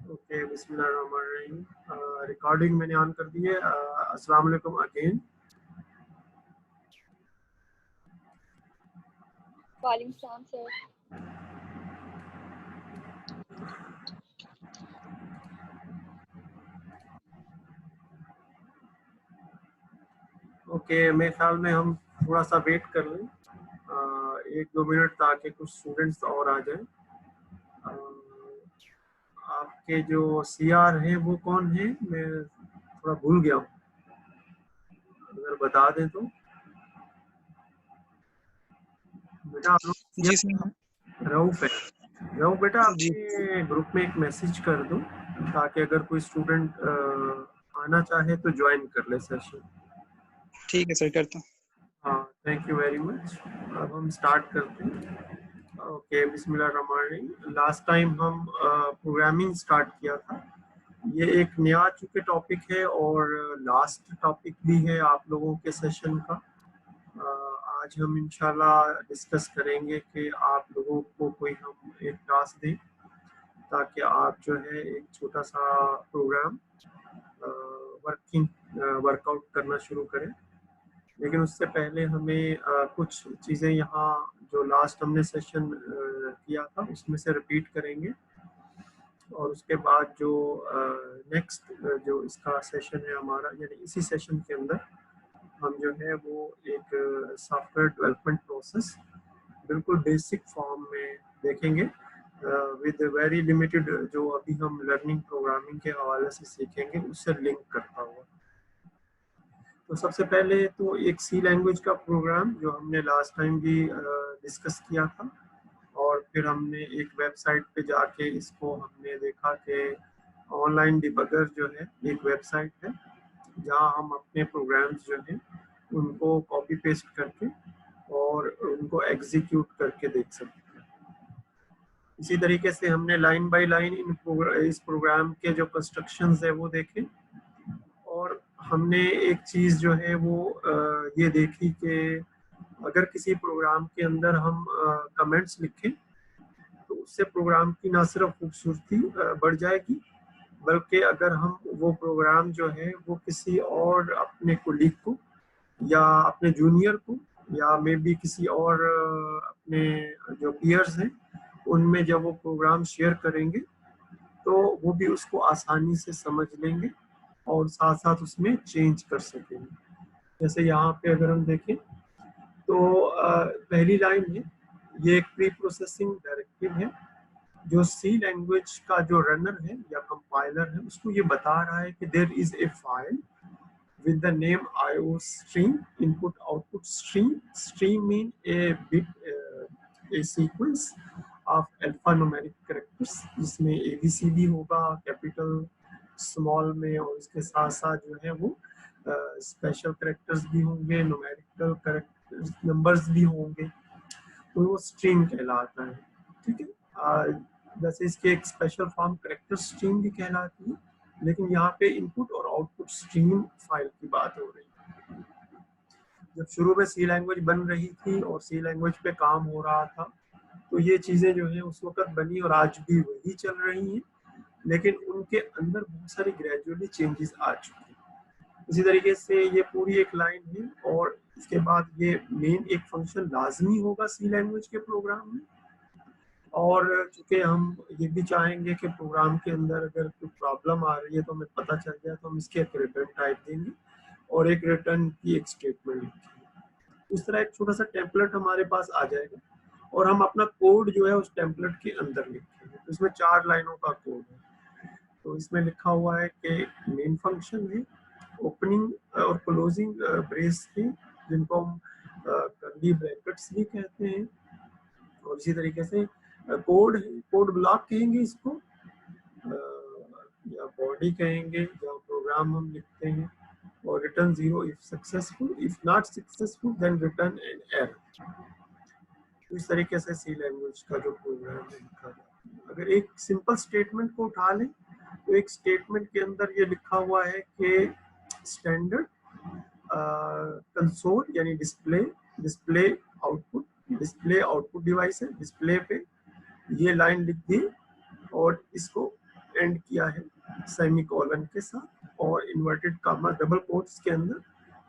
Okay, बिस्मिल्लाहिर्रहमानिर्रहीम। Recording मैंने on कर दी है। अस्सलाम वालेकुम अगेन। वालेकुम सलाम सर। ओके, मेरे ख्याल में हम थोड़ा सा वेट कर लें, 1-2 मिनट, ताकि कुछ स्टूडेंट्स और आ जाएं। आपके जो सीआर हैं वो कौन है? मैं थोड़ा भूल गया हूँ, अगर बता दें तो। बेटा आप लोग जी सर। रऊफ है। रऊफ बेटा, जी आपके ग्रुप में एक मैसेज कर दो, ताकि अगर कोई स्टूडेंट आना चाहे तो ज्वाइन कर ले सेशन। ठीक है सर, करता हूँ। हाँ, थैंक यू वेरी मच। अब हम स्टार्ट करते हैं। ओके, बिस्मिल्लाहिर्रहमानिर्रहीम। लास्ट टाइम हम प्रोग्रामिंग स्टार्ट किया था। ये एक नया चूंकि टॉपिक है और लास्ट टॉपिक भी है आप लोगों के सेशन का। आज हम इंशाल्लाह डिस्कस करेंगे कि आप लोगों को कोई हम एक टास्क दें, ताकि आप जो है एक छोटा सा प्रोग्राम वर्कआउट करना शुरू करें। लेकिन उससे पहले हमें कुछ चीज़ें यहाँ जो लास्ट हमने सेशन किया था उसमें से रिपीट करेंगे, और उसके बाद जो नेक्स्ट जो इसका सेशन है हमारा, यानी इसी सेशन के अंदर हम जो है वो एक सॉफ्टवेयर डेवलपमेंट प्रोसेस बिल्कुल बेसिक फॉर्म में देखेंगे, विद वेरी लिमिटेड जो अभी हम लर्निंग प्रोग्रामिंग के हवाले से सीखेंगे उससे लिंक करता हुआ। तो सबसे पहले तो एक सी लैंग्वेज का प्रोग्राम जो हमने लास्ट टाइम भी डिस्कस किया था, और फिर हमने एक वेबसाइट पे जाके इसको हमने देखा कि ऑनलाइन डिबगर जो है एक वेबसाइट है जहां हम अपने प्रोग्राम्स जो हैं उनको कॉपी पेस्ट करके और उनको एग्जीक्यूट करके देख सकते हैं। इसी तरीके से हमने लाइन बाय लाइन इस प्रोग्राम के जो कंस्ट्रक्शंस है वो देखे, और हमने एक चीज़ जो है वो ये देखी कि अगर किसी प्रोग्राम के अंदर हम कमेंट्स लिखें तो उससे प्रोग्राम की ना सिर्फ खूबसूरती बढ़ जाएगी, बल्कि अगर हम वो प्रोग्राम जो है वो किसी और अपने कोलीग को या अपने जूनियर को या मे बी किसी और अपने जो पीयर्स हैं उनमें जब वो प्रोग्राम शेयर करेंगे तो वो भी उसको आसानी से समझ लेंगे और साथ साथ उसमें चेंज कर सकेंगे। जैसे यहाँ पे अगर हम देखें तो पहली लाइन है, ये एक प्री प्रोसेसिंग डायरेक्टिव है जो सी लैंग्वेज का जो रनर है या कंपाइलर है उसको ये बता रहा है कि there is a file with the name iostream input output stream mean a bit a sequence of alphanumeric characters जिसमें ABCD होगा कैपिटल स्मॉल में, और इसके साथ साथ जो है वो स्पेशल करेक्टर्स भी होंगे, न्यूमेरिकल करेक्टर्स नंबर्स भी होंगे, तो वो स्ट्रिंग कहलाता है। ठीक है, वैसे इसके एक स्पेशल फॉर्म करेक्टर स्ट्रिंग भी कहलाती है, लेकिन यहाँ पे इनपुट और आउटपुट स्ट्रीम फाइल की बात हो रही है। जब शुरू में सी लैंग्वेज बन रही थी और सी लैंग्वेज पे काम हो रहा था तो ये चीज़ें जो है उस वक्त बनी और आज भी वही चल रही हैं, लेकिन उनके अंदर बहुत सारी ग्रेजुअली चेंजेस आ चुके हैं। इसी तरीके से ये पूरी एक लाइन है, और इसके बाद ये मेन एक फंक्शन लाजमी होगा सी लैंग्वेज के प्रोग्राम में, और चूंकि हम ये भी चाहेंगे कि प्रोग्राम के अंदर अगर कोई प्रॉब्लम आ रही है तो हमें पता चल जाए, तो हम इसके एक रिटर्न टाइप देंगे और एक रिटर्न की एक स्टेटमेंट लिखेंगे। इस तरह एक छोटा सा टेम्पलेट हमारे पास आ जाएगा और हम अपना कोड जो है उस टेम्पलेट के अंदर लिखेंगे। तो इसमें 4 लाइनों का कोड है। तो इसमें लिखा हुआ है कि मेन फंक्शन है, ओपनिंग और क्लोजिंग ब्रेस है जिनको हम कर्ली ब्रैकेट्स भी कहते हैं, और इसी तरीके से कोड ब्लॉक कहेंगे इसको, या बॉडी कहेंगे जहाँ प्रोग्राम हम लिखते हैं, और return 0 if successful, if not successful then return an error. तो इस तरीके से सी लैंग्वेज का जो प्रोग्राम है लिखा जाता है। अगर एक सिंपल स्टेटमेंट को उठा लें तो एक स्टेटमेंट के अंदर ये लिखा हुआ है कि स्टैंडर्ड कंसोल यानी डिस्प्ले आउटपुट डिवाइस है, डिस्प्ले पे ये लाइन लिख दी और इसको एंड किया है सेमीकोलन के साथ और इन्वर्टेड कामा डबल कोट्स के अंदर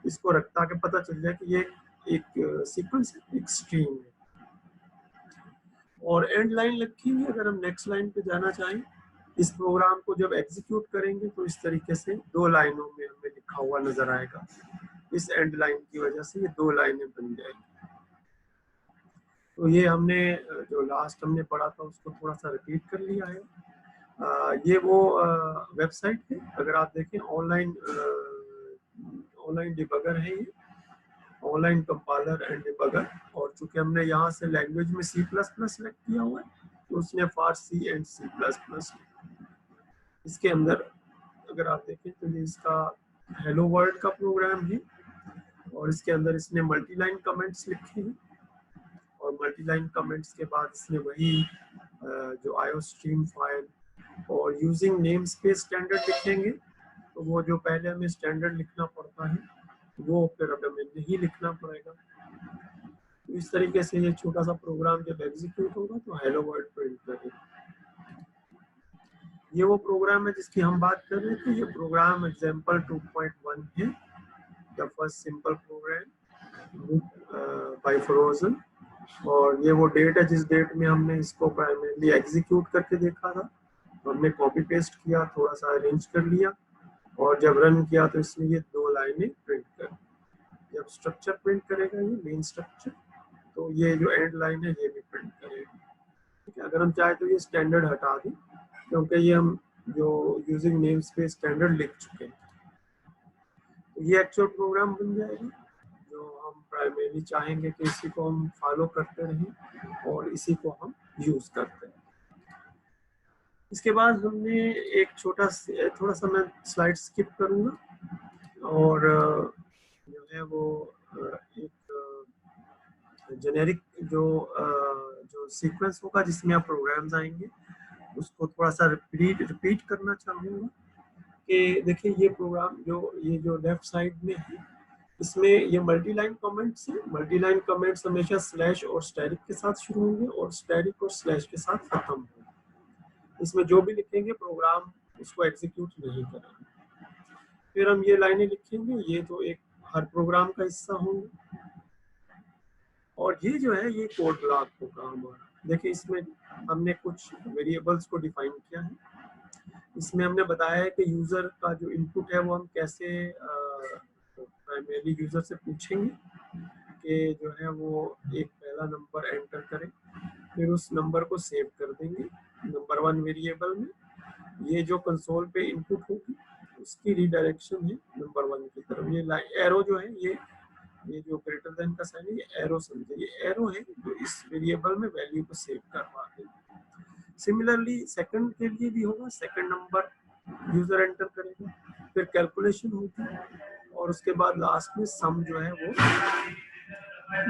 इसको रखता के पता चल जाए कि ये एक सीक्वेंस है, एक स्ट्रीम है। और एंड लाइन लिखेंगे। अगर हम नेक्स्ट लाइन पे जाना चाहें, इस प्रोग्राम को जब एग्जीक्यूट करेंगे तो इस तरीके से 2 लाइनों में हमें लिखा हुआ नजर आएगा। इस एंड लाइन की वजह से ये 2 लाइनें बन जाएंगी। तो ये हमने जो लास्ट हमने पढ़ा था उसको थोड़ा सा रिपीट कर लिया है। ये वो वेबसाइट है, अगर आप देखें ऑनलाइन डिबगर है, ये ऑनलाइन कंपाइलर एंड डिबगर। और चूंकि हमने यहाँ से लैंग्वेज में C++ सेलेक्ट किया हुआ है तो उसने फॉर C एंड C++। इसके अंदर अगर आप देखें तो ये इसका हेलो वर्ल्ड का प्रोग्राम है और इसके अंदर इसने मल्टी लाइन कमेंट्स लिखे हैं और मल्टी लाइन कमेंट्स के बाद इसने वही जो आईओस्ट्रीम फाइल और यूजिंग नेम स्पेस स्टैंडर्ड लिखेंगे। तो वो जो पहले हमें स्टैंडर्ड लिखना पड़ता है वो फिर अब हमें नहीं लिखना पड़ेगा। तो इस तरीके से ये छोटा सा प्रोग्राम जब एग्जीक्यूट होगा तो हेलो वर्ल्ड प्रिंट करेगा। ये वो प्रोग्राम है जिसकी हम बात कर रहे थे। ये प्रोग्राम एग्जांपल 2.1 है, the first simple program by Forouzan. और ये वो डेट है जिस डेट में हमने इसको प्राइमरीली एग्जीक्यूट करके देखा था। हमने कॉपी पेस्ट किया, थोड़ा सा अरेंज कर लिया और जब रन किया तो इसमें ये 2 लाइनें प्रिंट कर। जब स्ट्रक्चर प्रिंट करेगा ये मेन स्ट्रक्चर, तो ये जो एंड लाइन है ये भी प्रिंट करेगा। ठीक है, अगर हम चाहे तो ये स्टैंडर्ड हटा दें क्योंकि ये हम जो यूजिंग नेम स्पेस स्टैंडर्ड लिख चुके हैं। तो ये एक्चुअल प्रोग्राम बन जाएगा जो हम प्राइमरीली चाहेंगे कि इसी को हम फॉलो करते रहें और इसी को हम यूज करते हैं। इसके बाद हमने एक थोड़ा सा मैं स्लाइड स्किप करूंगा और जो है वो एक जेनेरिक जो सीक्वेंस होगा जिसमें आप प्रोग्राम्स आएंगे उसको थोड़ा सा रिपीट करना चाहूँगा कि देखिए ये प्रोग्राम जो लेफ्ट साइड में है इसमें ये मल्टी लाइन कमेंट्स है। मल्टी लाइन कमेंट्स हमेशा स्लैश और स्टैरिक के साथ शुरू होंगे और स्टैरिक और स्लैश के साथ खत्म होंगे। इसमें जो भी लिखेंगे प्रोग्राम उसको एग्जीक्यूट नहीं करेंगे। फिर हम ये लाइनें लिखेंगे, ये तो एक हर प्रोग्राम का हिस्सा होंगे और ये जो है ये कोड ब्लॉक होगा हमारा। देखिए इसमें हमने कुछ वेरिएबल्स को डिफाइन किया है। इसमें हमने बताया है कि यूजर का जो इनपुट है वो हम कैसे प्राइमरी यूजर से पूछेंगे कि जो है वो एक पहला नंबर एंटर करें, फिर उस नंबर को सेव कर देंगे नंबर 1 वेरिएबल में। ये जो कंसोल पे इनपुट होगी उसकी रिडायरेक्शन है नंबर 1 की तरफ। ये एरो जो है ये जो ग्रेटर देन का साइन है ये एरो समझे, ये एरो है जो इस वेरिएबल में वैल्यू को सेव करवा देगा। सिमिलरली सेकंड के लिए भी होगा, सेकंड नंबर यूजर एंटर करेगा, फिर कैलकुलेशन होगी और उसके बाद लास्ट में सम जो है वो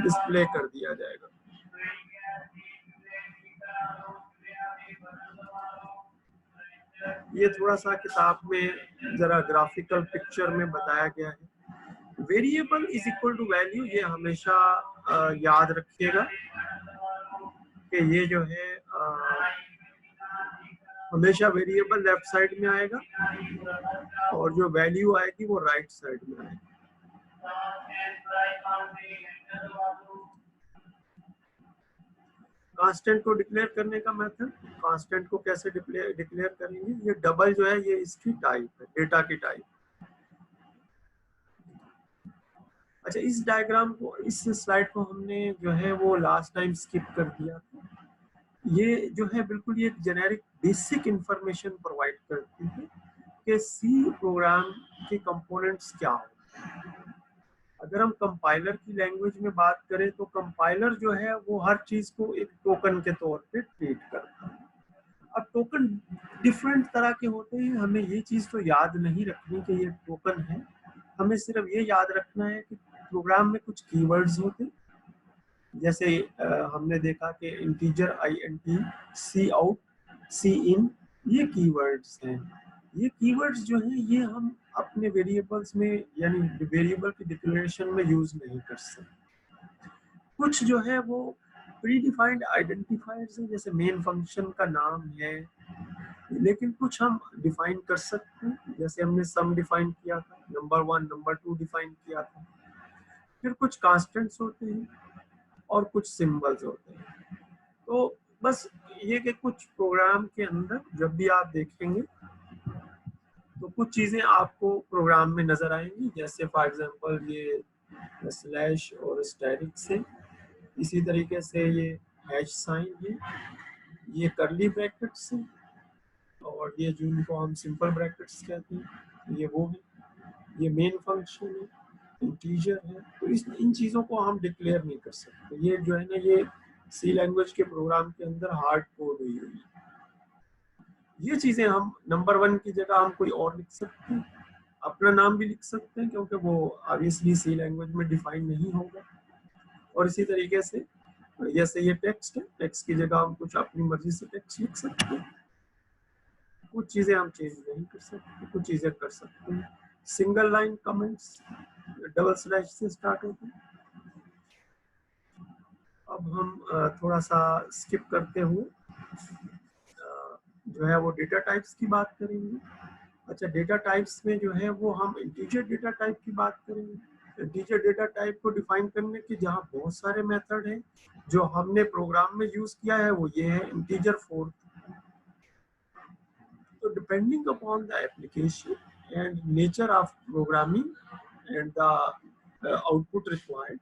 डिस्प्ले कर दिया जाएगा। ये थोड़ा सा किताब में जरा ग्राफिकल पिक्चर में बताया गया है। Variable is equal to value, ये हमेशा याद रखिएगा कि ये जो है हमेशा वेरिएबल लेफ्ट साइड में आएगा और जो वैल्यू आएगी वो राइट साइड में आएगी। कांस्टेंट को डिक्लेयर करने का मेथड, कांस्टेंट को कैसे डिक्लेयर करेंगे, ये डबल जो है ये इसकी टाइप है, डेटा की टाइप। अच्छा, इस डायग्राम को, इस स्लाइड को हमने जो है वो लास्ट टाइम स्किप कर दिया था। ये जो है बिल्कुल ये जेनेरिक बेसिक इंफॉर्मेशन प्रोवाइड करती है कि सी प्रोग्राम के कंपोनेंट्स क्या होते हैं। अगर हम कंपाइलर की लैंग्वेज में बात करें तो कंपाइलर जो है वो हर चीज को एक टोकन के तौर पे ट्रीट करता है। अब टोकन डिफरेंट तरह के होते हैं, हमें ये चीज तो याद नहीं रखनी कि ये टोकन है। हमें सिर्फ ये याद रखना है कि प्रोग्राम में कुछ कीवर्ड्स होते हैं, जैसे हमने देखा कि इंटीजर int, सी आउट, सी इन, ये कीवर्ड्स हैं। ये कीवर्ड्स जो हैं ये हम अपने वेरिएबल्स में यानी वेरिएबल की डिक्लेरेशन में यूज नहीं कर सकते। कुछ जो है वो प्री डिफाइंड आइडेंटिफायर्स हैं, जैसे मेन फंक्शन का नाम है लेकिन कुछ हम डिफाइन कर सकते हैं, जैसे हमने सम डिफाइन किया था, नंबर 1 नंबर 2 डिफाइन किया था। फिर कुछ कांस्टेंट्स होते हैं और कुछ सिंबल्स होते हैं। तो बस ये कि कुछ प्रोग्राम के अंदर जब भी आप देखेंगे तो कुछ चीजें आपको प्रोग्राम में नजर आएंगी, जैसे फॉर एग्जांपल ये स्लैश और स्टैटिक्स है, इसी तरीके से ये हैश साइन है, ये करली ब्रैकेट्स है, और ये जिनको हम सिंपल ब्रैकेट्स कहते हैं ये वो है, ये मेन फंक्शन है, इंटीजर है। तो इन चीज़ों को हम डिक्लेयर नहीं कर सकते। ये जो है ना, ये सी लैंग्वेज के प्रोग्राम के अंदर हार्ड कोड हुई हुई है। ये चीज़ें हम नंबर 1 की जगह हम कोई और लिख सकते हैं, अपना नाम भी लिख सकते हैं, क्योंकि वो ऑब्वियसली सी लैंग्वेज में डिफाइन नहीं होगा। और इसी तरीके से जैसे ये टेक्स्ट है, टेक्स्ट की जगह हम कुछ अपनी मर्जी से टेक्स्ट लिख सकते हैं। कुछ चीजें हम चेंज नहीं कर सकते, कुछ चीजें कर सकते हैं। Single line comments double slash से स्टार्ट होते हैं। अब हम थोड़ा सा स्किप करते हुए जो है वो डेटा टाइप्स की बात करेंगे। अच्छा, डेटा टाइप्स में जो है वो हम इंटीजर डेटा टाइप की बात करेंगे। इंटीजर डेटा टाइप को डिफाइन करने के जहाँ बहुत सारे मेथड हैं, जो हमने प्रोग्राम में यूज किया है वो ये है integer 4। So depending upon the application and nature of programming and the output required,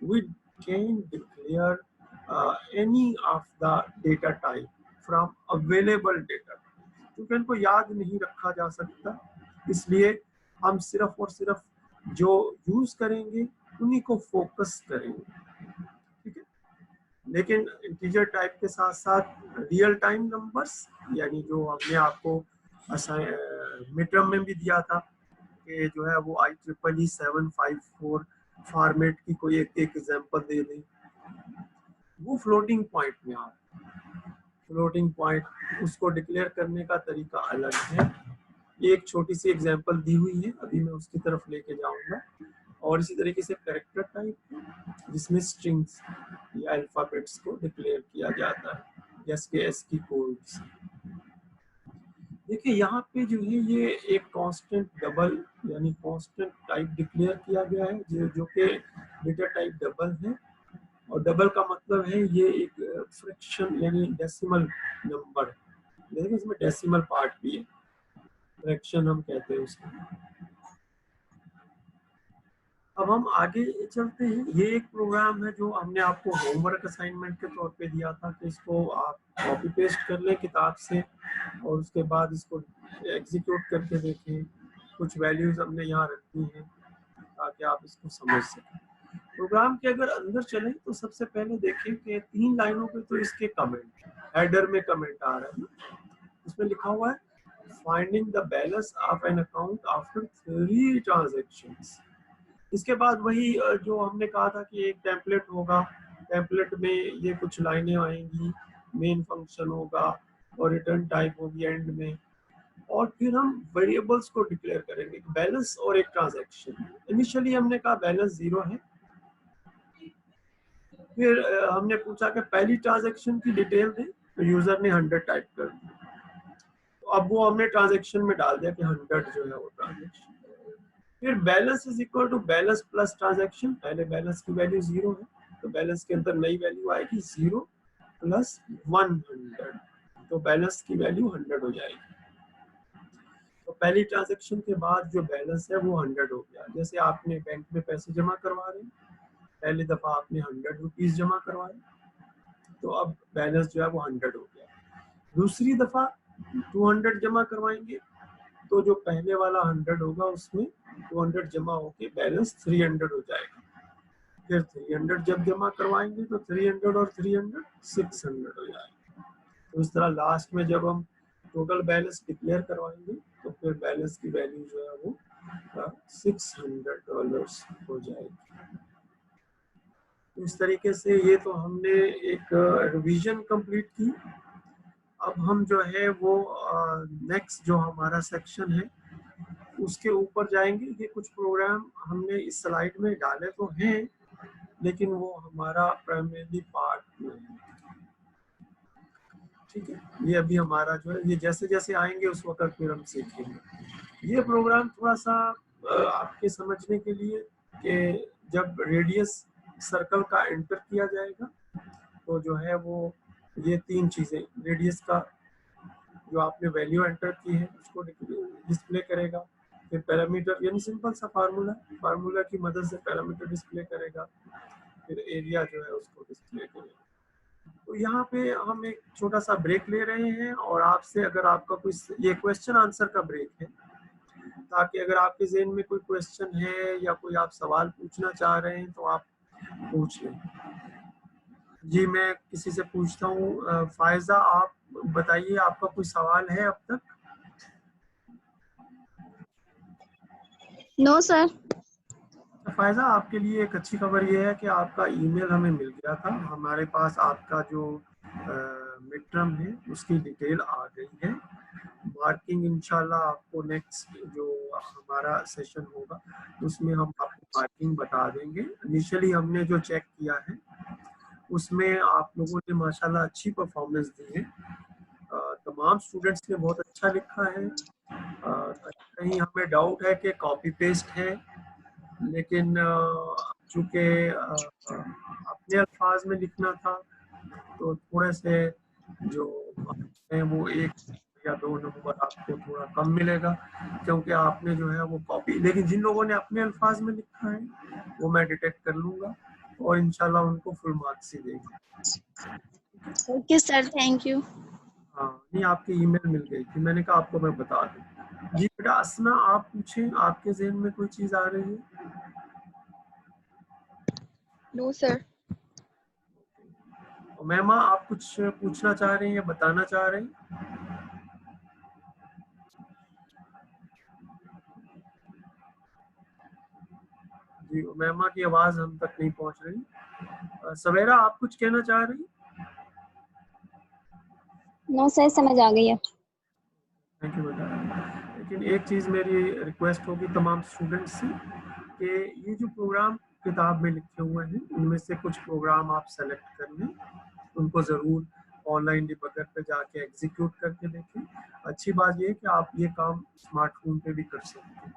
we can declare any of the data type from available data. क्योंकि इनको याद नहीं रखा जा सकता, इसलिए हम सिर्फ और सिर्फ जो यूज करेंगे उन्हीं को फोकस करेंगे, ठीक है। लेकिन इंटीजर टाइप के साथ साथ रियल टाइम नंबर्स, यानी जो हमने आपको मिड टर्म में भी दिया था कि जो है वो IEEE 754 फॉर्मेट की कोई एक एग्जांपल दे दें, वो फ्लोटिंग पॉइंट में आ, फ्लोटिंग पॉइंट उसको डिक्लेयर करने का तरीका अलग है। एक छोटी सी एग्जांपल दी हुई है, अभी मैं उसकी तरफ लेके जाऊंगा। और इसी तरीके से कैरेक्टर टाइप जिसमें स्ट्रिंग्स या अल्फाबेट्स को डिक्लेयर किया जाता है, जैसे एस की कोड्स। देखिए यहाँ पे जो है ये एक कांस्टेंट डबल यानी कांस्टेंट टाइप डिक्लेयर किया गया है, जो कि डेटा टाइप डबल है। और डबल का मतलब है ये एक फ्रैक्शन यानी डेसिमल नंबर है, देखिए इसमें डेसिमल पार्ट भी है, फ्रैक्शन हम कहते हैं उसको। अब हम आगे चलते हैं। ये एक प्रोग्राम है जो हमने आपको होमवर्क असाइनमेंट के तौर पे दिया था कि इसको आप कॉपी पेस्ट कर लें किताब से और उसके बाद इसको एग्जीक्यूट करके देखें। कुछ वैल्यूज हमने यहाँ रखी हैं ताकि आप इसको समझ सकें। प्रोग्राम के अगर अंदर चलें तो सबसे पहले देखें कि 3 लाइनों पे तो इसके कमेंट, हेडर में कमेंट आ रहा है, उसमें लिखा हुआ है finding the balance of an account after 3 transactions. इसके बाद वही जो हमने कहा था कि एक टेम्पलेट होगा, टेम्पलेट में ये कुछ लाइनें आएंगी, मेन फंक्शन होगा और रिटर्न टाइप होगी एंड में। और फिर हम वेरिएबल्स को डिक्लेयर करेंगे, बैलेंस और एक ट्रांजैक्शन। इनिशियली हमने कहा बैलेंस 0 है, फिर हमने पूछा कि पहली ट्रांजैक्शन की डिटेल दें, तो यूजर ने 100 टाइप कर दिया। तो अब वो हमने ट्रांजैक्शन में डाल दिया कि 100 जो है वो ट्रांजैक्शन। फिर balance is equal to balance plus transaction. पहले बैलेंस की वैल्यू 0 है, तो बैलेंस के अंदर नई वैल्यू आएगी 0 प्लस 100, तो बैलेंस की वैल्यू 100 हो जाएगी। तो पहली ट्रांजैक्शन के बाद जो बैलेंस है वो 100 हो गया। जैसे आपने बैंक में पैसे जमा करवा रहे हैं, पहली दफा आपने 100 रुपीज जमा करवाए, तो अब बैलेंस जो है वो 100 हो गया। दूसरी दफा 200 जमा करवाएंगे, तो जो पहले वाला 100 होगा उसमें 200 जमा होके बैलेंस 300 हो जाएगा। फिर 300 जब जमा करवाएंगे तो 300 और 300 600 हो जाएगा। तो इस तरह लास्ट में जब हम टोटल बैलेंस डिक्लेयर करवाएंगे तो फिर बैलेंस की वैल्यू जो है वो $600 हो जाएगी। तो इस तरीके से ये तो हमने एक रिवीजन कंप्लीट की। अब हम जो है वो नेक्स्ट जो हमारा सेक्शन है उसके ऊपर जाएंगे। ये कुछ प्रोग्राम हमने इस स्लाइड में डाले तो हैं, लेकिन वो हमारा प्राइमरी पार्ट में है। ठीक है, ये अभी हमारा जो है, ये जैसे जैसे आएंगे उस वक्त फिर हम सीखेंगे। ये प्रोग्राम थोड़ा सा आपके समझने के लिए कि जब रेडियस सर्कल का एंटर किया जाएगा तो जो है वो ये 3 चीज़ें, रेडियस का जो आपने वैल्यू एंटर की है उसको डिस्प्ले करेगा, फिर पैरामीटर यानी सिंपल सा फार्मूला की मदद से पैरामीटर डिस्प्ले करेगा, फिर एरिया जो है उसको डिस्प्ले करेगा। तो यहाँ पे हम एक छोटा सा ब्रेक ले रहे हैं और आपसे अगर आपका कोई, ये क्वेश्चन आंसर का ब्रेक है, ताकि अगर आपके ज़हन में कोई क्वेश्चन है या कोई आप सवाल पूछना चाह रहे हैं तो आप पूछ लें। जी मैं किसी से पूछता हूँ, फायजा आप बताइए, आपका कोई सवाल है अब तक? No sir. फायजा, आपके लिए एक अच्छी खबर ये है कि आपका ईमेल हमें मिल गया था, हमारे पास आपका जो मिड टर्म है उसकी डिटेल आ गई है। मार्किंग इंशाल्लाह आपको नेक्स्ट जो हमारा सेशन होगा उसमें हम आपको मार्किंग बता देंगे। इनिशियली हमने जो चेक किया है उसमें आप लोगों ने माशाल्लाह अच्छी परफॉर्मेंस दी है, तमाम स्टूडेंट्स ने बहुत अच्छा लिखा है। कहीं हमें डाउट है कि कॉपी पेस्ट है, लेकिन चूँकि अपने अल्फाज में लिखना था तो थोड़े से जो है वो 1 या 2 नंबर आपको थोड़ा कम मिलेगा, क्योंकि आपने जो है वो कॉपी, लेकिन जिन लोगों ने अपने अल्फाज में लिखा है वो मैं डिटेक्ट कर लूँगा और इंशाल्लाह उनको फुल मार्क्स ही देंगे। Okay sir, thank you. हाँ, नहीं आपकी ईमेल मिल गई थी, मैंने कहा आपको मैं बता दूं। जी बेटा असना, आप पूछें, आपके ज़हन में कोई चीज़ आ रही है? No sir. मैमा, आप कुछ पूछना चाह रहे हैं या बताना चाह रहे हैं? जी मैमा की आवाज़ हम तक नहीं पहुंच रही। सवेरा, आप कुछ कहना चाह रही? नो सर, समझ आ गई है। थैंक यू बेटा। लेकिन एक चीज़ मेरी रिक्वेस्ट होगी तमाम स्टूडेंट्स से कि ये जो प्रोग्राम किताब में लिखे हुए हैं उनमें से कुछ प्रोग्राम आप सेलेक्ट कर लें, उनको ज़रूर ऑनलाइन डिबगर पे जाके एग्जीक्यूट करके देखें। अच्छी बात ये है कि आप ये काम स्मार्टफोन पे भी कर सकते हैं।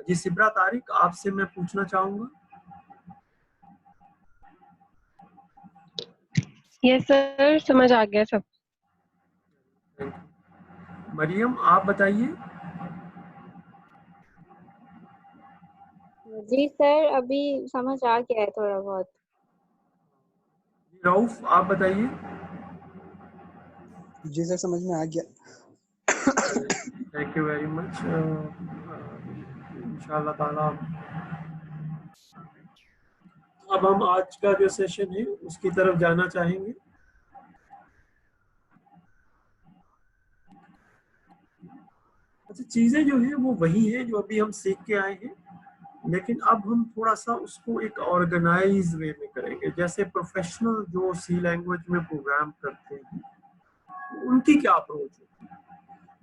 जी सिब्रा तारिक, आपसे मैं पूछना चाहूँगा। यस सर, समझ आ गया सब। मरियम, आप बताइए। जी सर, अभी समझ आ गया है थोड़ा बहुत। रऊफ, आप बताइए। जी सर, समझ में आ गया। Thank you very much. इंशाल्लाह ताला अब हम आज का जो सेशन है उसकी तरफ जाना चाहेंगे। अच्छा, चीजें जो है वो वही है जो अभी हम सीख के आए हैं, लेकिन अब हम थोड़ा सा उसको एक ऑर्गेनाइज वे में करेंगे। जैसे प्रोफेशनल जो सी लैंग्वेज में प्रोग्राम करते हैं उनकी क्या अप्रोच होती है।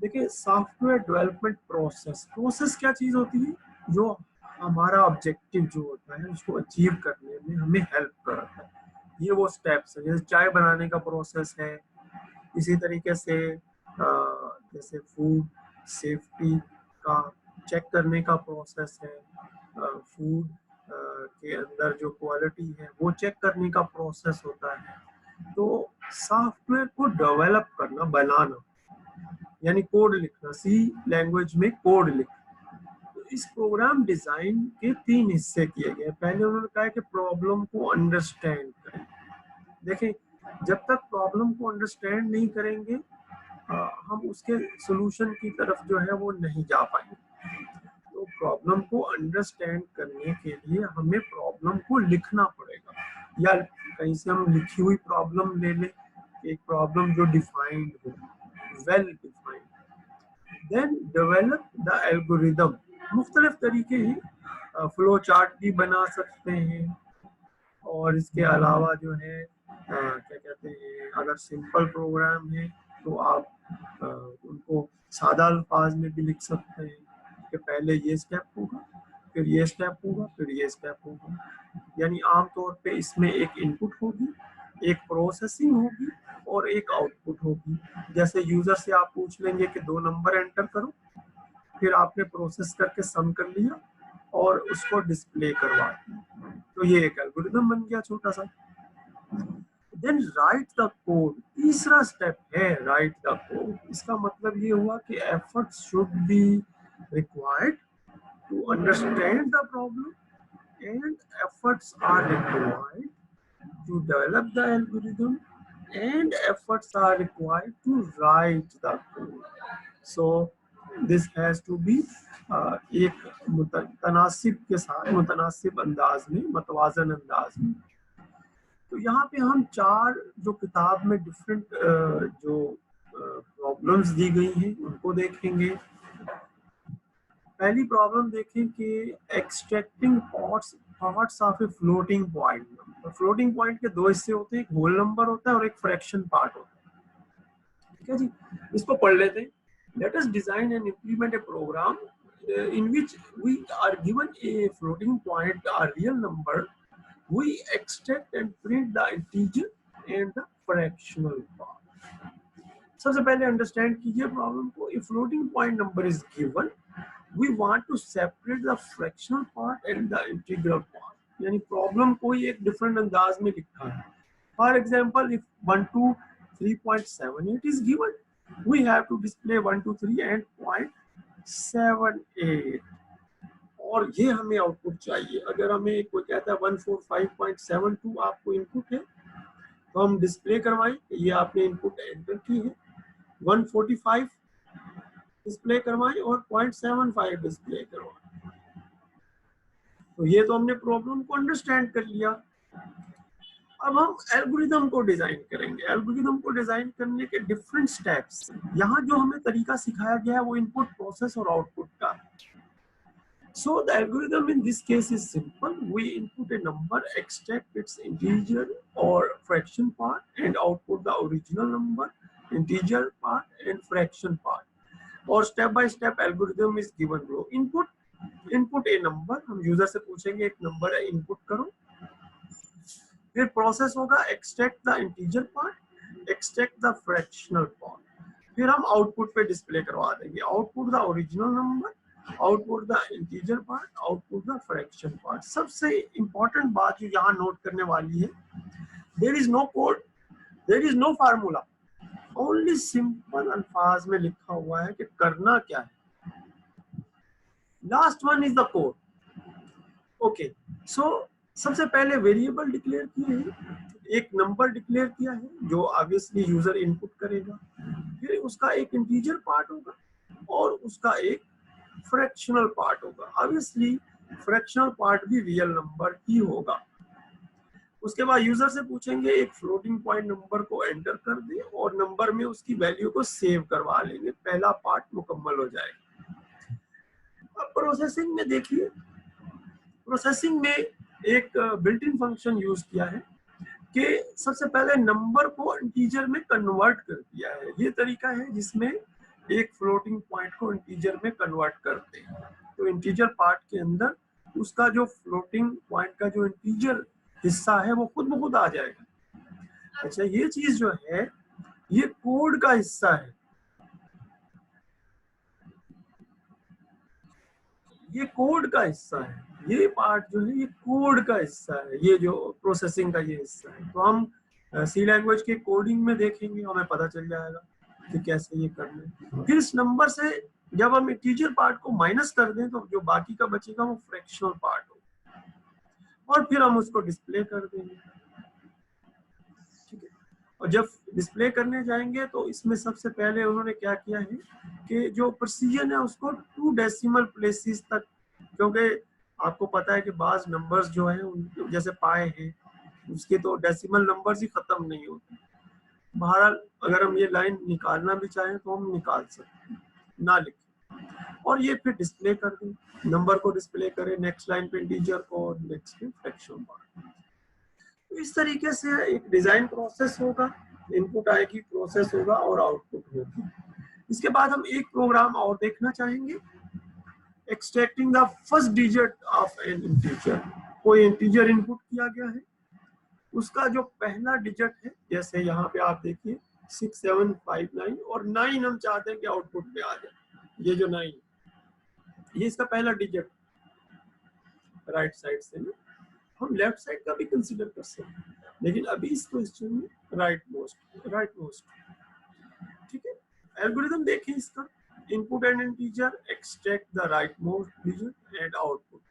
देखिए, सॉफ्टवेयर डेवलपमेंट प्रोसेस क्या चीज होती है, जो हमारा ऑब्जेक्टिव जो होता है उसको अचीव करने में हमें हेल्प करता है। ये वो स्टेप्स है, जैसे चाय बनाने का प्रोसेस है, इसी तरीके से जैसे फूड सेफ्टी का चेक करने का प्रोसेस है, फूड के अंदर जो क्वालिटी है वो चेक करने का प्रोसेस होता है। तो सॉफ्टवेयर को डेवलप करना, बनाना यानी कोड लिखना, सी लैंग्वेज में कोड लिखना। तो इस प्रोग्राम डिजाइन के 3 हिस्से किए गए। पहले उन्होंने कहा कि प्रॉब्लम को अंडरस्टैंड करें। देखें, जब तक प्रॉब्लम को अंडरस्टैंड नहीं करेंगे हम उसके सॉल्यूशन की तरफ जो है वो नहीं जा पाएंगे। तो प्रॉब्लम को अंडरस्टैंड करने के लिए हमें प्रॉब्लम को लिखना पड़ेगा, या कहीं से हम लिखी हुई प्रॉब्लम ले लें, एक प्रॉब्लम जो डिफाइंड हो, well defined. Then develop the algorithm. मुख्तलिफ तरीके हैं, फ्लो चार्ट भी बना सकते हैं, और इसके अलावा जो है क्या कहते हैं, अगर सिंपल प्रोग्राम है तो आप उनको सादा अल्फाज में भी लिख सकते हैं कि पहले ये स्टेप होगा, फिर ये स्टेप होगा, फिर ये स्टेप होगा। यानी आमतौर पे इसमें एक इनपुट होगी, एक प्रोसेसिंग होगी और एक आउटपुट होगी। जैसे यूजर से आप पूछ लेंगे कि 2 नंबर एंटर करो, फिर आपने प्रोसेस करके सम कर लिया और उसको डिस्प्ले करवा दिया, तो ये एक एल्गोरिथम बन गया छोटा सा। देन राइट द कोड, तीसरा स्टेप है राइट द कोड। इसका मतलब ये हुआ कि efforts should be required to understand the problem and efforts are required to develop the algorithm and efforts are required to write the code. So this has to be एक मुतनासिब के साथ, मुतनासिब अंदाज में, मतवाजन अंदाज में। तो यहाँ पे हम 4 जो किताब में डिफरेंट जो प्रॉब्लम्स दी गई हैं उनको देखेंगे। पहली प्रॉब्लम देखें कि extracting parts of A floating point. Floating point के 2 हिस्से होते हैं, एक होल नंबर होता है और एक फ्रैक्शन पार्ट होता है। ठीक है जी, इसको पढ़ लेते हैं। Let us design and implement a program in which we are given a floating point और real number, we extract and print the integer and the fractional part. सबसे पहले अंडरस्टैंड कीजिए प्रॉब्लम को। A floating point number is given, we want to separate the fractional part and the integral part। यानी problem कोई एक different अंदाज में लिखा है। For example if 1 to 3.78 is given, we have to display 1 to 3 and 0.78 और ये हमें आउटपुट चाहिए। अगर हमें कोई कहता है 145.72 आपको इनपुट है, तो हम डिस्प्ले करवाएं, ये आपने इनपुट एंटर की है, 145 डिस्प्ले करवाएं और 0.75 डिस्प्ले करवाएं। तो ये तो हमने प्रॉब्लम को अंडरस्टैंड कर लिया। अब हम एल्गोरिथम को डिजाइन करेंगे। एल्गोरिथम को डिजाइन करने के डिफरेंट स्टेप्स, यहाँ जो हमें तरीका सिखाया गया है वो इनपुट, प्रोसेस और आउटपुट का। So the algorithm in this case is simple. We input a number, extract its integer or fraction part and output the original number, integer part and fraction part। और step by step algorithm is given below। Input A number, हम user से पूछेंगे एक number है input करो। फिर process होगा extract the integer part, extract the fractional part. फिर हम आउटपुट पे डिस्प्ले करवा देंगे, output the original number, output the integer part, output the fraction part. सबसे इंपॉर्टेंट बात जो यहाँ नोट करने वाली है, there is no code, there is no formula, only simple अल्फाज में लिखा हुआ है कि करना क्या है। Last one is the code. Okay, so सबसे पहले वेरिएबल डिक्लेयर किए हैं, एक नंबर डिक्लेयर किया है जो ऑब्वियसली यूजर इनपुट करेगा, फिर उसका एक इंटीजर पार्ट होगा और उसका एक फ्रैक्शनल पार्ट होगा। ऑब्वियसली फ्रैक्शनल पार्ट भी रियल नंबर ही होगा। उसके बाद यूजर से पूछेंगे एक फ्लोटिंग पॉइंट नंबर को एंटर कर दे और नंबर में उसकी वैल्यू को सेव करवा लेंगे, पहला पार्ट मुकम्मल हो जाएगा। अब प्रोसेसिंग में देखिए, प्रोसेसिंग में एक बिल्ट इन फंक्शन यूज किया है कि सबसे पहले नंबर को इंटीजर में कन्वर्ट कर दिया है। ये तरीका है जिसमें एक फ्लोटिंग पॉइंट को इंटीजर में कन्वर्ट करते हैं। तो इंटीजर पार्ट के अंदर उसका जो फ्लोटिंग पॉइंट का जो इंटीजर हिस्सा है वो खुद ब खुद आ जाएगा। अच्छा, ये चीज जो है ये कोड का हिस्सा है, ये कोड का हिस्सा है, ये पार्ट जो है ये कोड का हिस्सा है, ये जो प्रोसेसिंग का ये हिस्सा है। तो हम सी लैंग्वेज के कोडिंग में देखेंगे, हमें पता चल जाएगा कि कैसे ये करना है। फिर इस नंबर से जब हम इंटीजर पार्ट को माइनस कर दें तो जो बाकी का बचेगा वो फ्रैक्शनल पार्ट होगा और फिर हम उसको डिस्प्ले कर देंगे। ठीक है, और जब डिस्प्ले करने जाएंगे तो इसमें सबसे पहले उन्होंने क्या किया है कि जो प्रिसीजन है उसको 2 डेसिमल प्लेसेस तक, क्योंकि आपको पता है कि बाज नंबर्स जो है जैसे पाए हैं उसके तो डेसिमल नंबर्स ही खत्म नहीं होते। बहरहाल अगर हम ये लाइन निकालना भी चाहें तो हम निकाल सकते हैं, ना लिखें और ये फिर डिस्प्ले कर दें, नंबर को डिस्प्ले करें, नेक्स्ट लाइन पे इंटीजर को और नेक्स्ट पे फ्रैक्शन पार्ट। तो इस तरीके से एक डिजाइन प्रोसेस होगा, इनपुट आएगी, प्रोसेस होगा और आउटपुट होगी। इसके बाद हम एक प्रोग्राम और देखना चाहेंगे, extracting the first digit of N integer. कोई इंटीजर इनपुट किया गया है उसका जो पहला डिजिट है, जैसे यहाँ पे आप देखिए 6759 और 9 हम चाहते हैं कि आउटपुट में आ जाए। ये जो 9 ये इसका पहला डिजिट राइट साइड से ना, हम लेफ्ट साइड का भी कंसीडर कर सकते हैं, लेकिन अभी इस क्वेश्चन में राइट मोस्ट। ठीक है, एल्गोरिथम देखिए इसका, input and integer, extract the right most digit and output.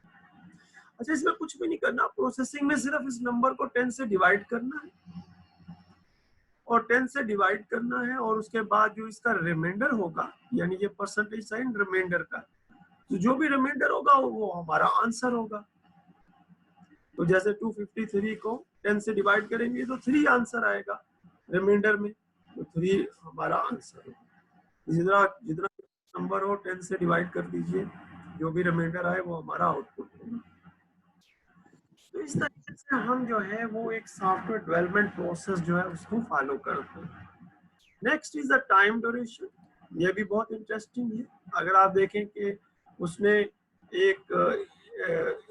अच्छा, इसमें कुछ भी नहीं करना, प्रोसेसिंग में सिर्फ इस नंबर को 10 से डिवाइड करना है और 10 से डिवाइड करना है, और उसके बाद जो इसका रिमाइंडर होगा, यानी ये परसेंटेज साइन रिमाइंडर का, तो जो भी रिमाइंडर होगा वो हमारा आंसर होगा। तो जैसे 253 को 10 से डिवाइड करेंगे तो 3 आंसर आएगा रिमाइंडर में, तो 3 हमारा आंसर होगा। जितना नंबर हो 10 से डिवाइड कर दीजिए, जो भी रिमाइंडर आए वो हमारा आउटपुट होगा। तो इस तरीके से हम जो है वो एक सॉफ्टवेयर डेवलपमेंट प्रोसेस जो है उसको फॉलो करते हैं। Next is the time duration. ये भी बहुत इंटरेस्टिंग है। अगर आप देखें कि उसने एक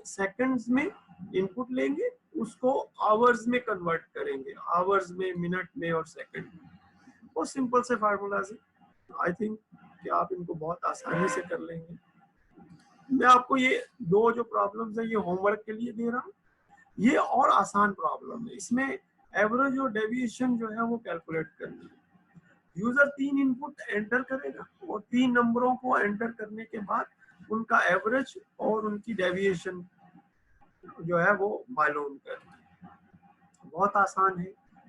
सेकंड्स में इनपुट लेंगे, उसको आवर्स में कन्वर्ट करेंगे, आवर्स में, मिनट में और सेकंड में। बहुत सिंपल से फार्मूलाज है, आई थिंक कि आप इनको बहुत आसानी से कर लेंगे। मैं आपको ये दो जो प्रॉब्लम्स है ये होमवर्क के लिए दे रहा हूँ, ये और आसान प्रॉब्लम है। इसमें एवरेज और डेविएशन जो है वो कैलकुलेट करनी है। यूजर 3 इनपुट एंटर करेगा और 3 नंबरों को एंटर करने के बाद उनका एवरेज और उनकी डेविएशन जो है वो मालूम करना है। बहुत आसान है।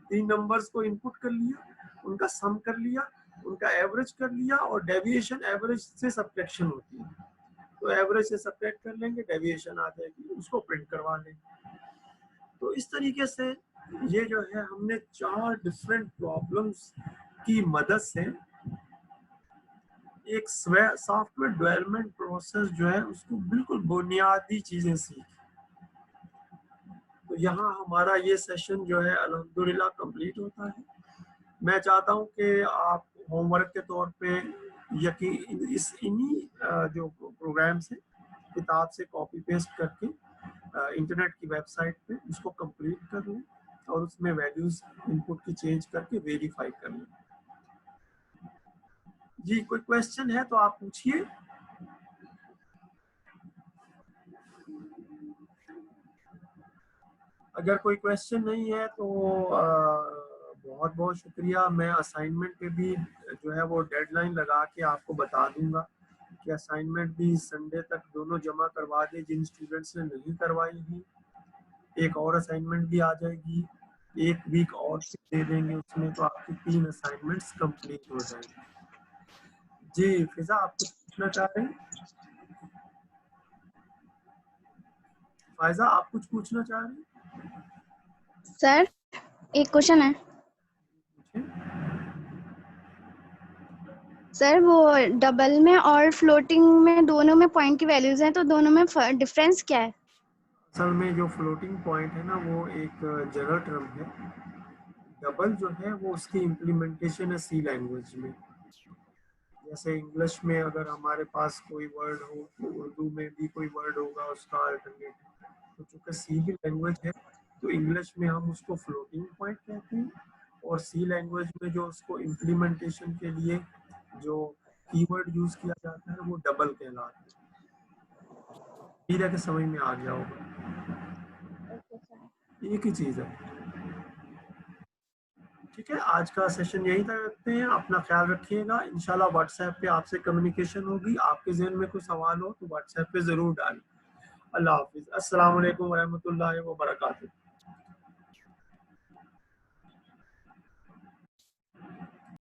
3 नंबर्स को इनपुट कर लिया, उनका सम कर लिया, उनका एवरेज कर लिया, और डेविएशन एवरेज से सब्ट्रैक्शन होती है, तो एवरेज से सब्ट्रैक्ट कर लेंगे, डेविएशन आ जाएगी, उसको प्रिंट करवा लेंगे। तो इस तरीके से ये जो है हमने 4 डिफरेंट प्रॉब्लम्स की मदद से एक सॉफ्टवेयर डेवलपमेंट प्रोसेस जो है उसको बिल्कुल बुनियादी चीजें सीखी। तो यहाँ हमारा ये सेशन जो है अल्हम्दुलिल्लाह कंप्लीट होता है। मैं चाहता हूँ कि आप होमवर्क के तौर पे इन्हीं जो प्रोग्राम्स हैं किताब से कॉपी पेस्ट करके इंटरनेट की वेबसाइट पे उसको कंप्लीट कर लें और उसमें वैल्यूज इनपुट की चेंज करके वेरीफाई कर लें। जी, कोई क्वेश्चन है तो आप पूछिए। अगर कोई क्वेश्चन नहीं है तो बहुत बहुत शुक्रिया। मैं असाइनमेंट पे भी जो है वो डेडलाइन लगा के आपको बता दूंगा कि असाइनमेंट भी संडे तक दोनों जमा करवा दे जिन स्टूडेंट्स ने नहीं करवाई हैं। एक और असाइनमेंट भी आ जाएगी, 1 वीक और दे देंगे उसमें, तो आपकी 3 असाइनमेंट्स कंप्लीट हो जाएंगे। जी फिजा, आप कुछ पूछना चाह रहे हैं? फायजा, आप कुछ पूछना चाह रहे हैं? सर एक क्वेश्चन है सर, वो डबल में और फ्लोटिंग में दोनों में पॉइंट की वैल्यूज हैं, तो दोनों में डिफरेंस क्या है? असल में जो फ्लोटिंग पॉइंट है ना वो एक जनरल टर्म है। डबल जो है वो उसकी इम्प्लीमेंटेशन है सी लैंग्वेज में। जैसे इंग्लिश में अगर हमारे पास कोई वर्ड हो तो उर्दू में भी कोई वर्ड होगा उसका अल्टरनेट। तो चूँकि सी भी लैंग्वेज है तो इंग्लिश में हम उसको फ्लोटिंग पॉइंट कहते हैं, और सी लैंग्वेज में जो उसको इम्प्लीमेंटेशन के लिए जो कीवर्ड यूज किया जाता है वो डबल कहलाता है। धीरे के समझ में आ गया होगा, एक ही चीज है। ठीक है, आज का सेशन यहीं तक रखते हैं। अपना ख्याल रखिएगा। इंशाल्लाह व्हाट्सएप पे आपसे कम्युनिकेशन होगी। आपके जहन में कोई सवाल हो तो व्हाट्सएप पे जरूर डालें। अल्लाह हाफिज। अस्सलाम वालेकुम व रहमतुल्लाहि व बरकातुहू।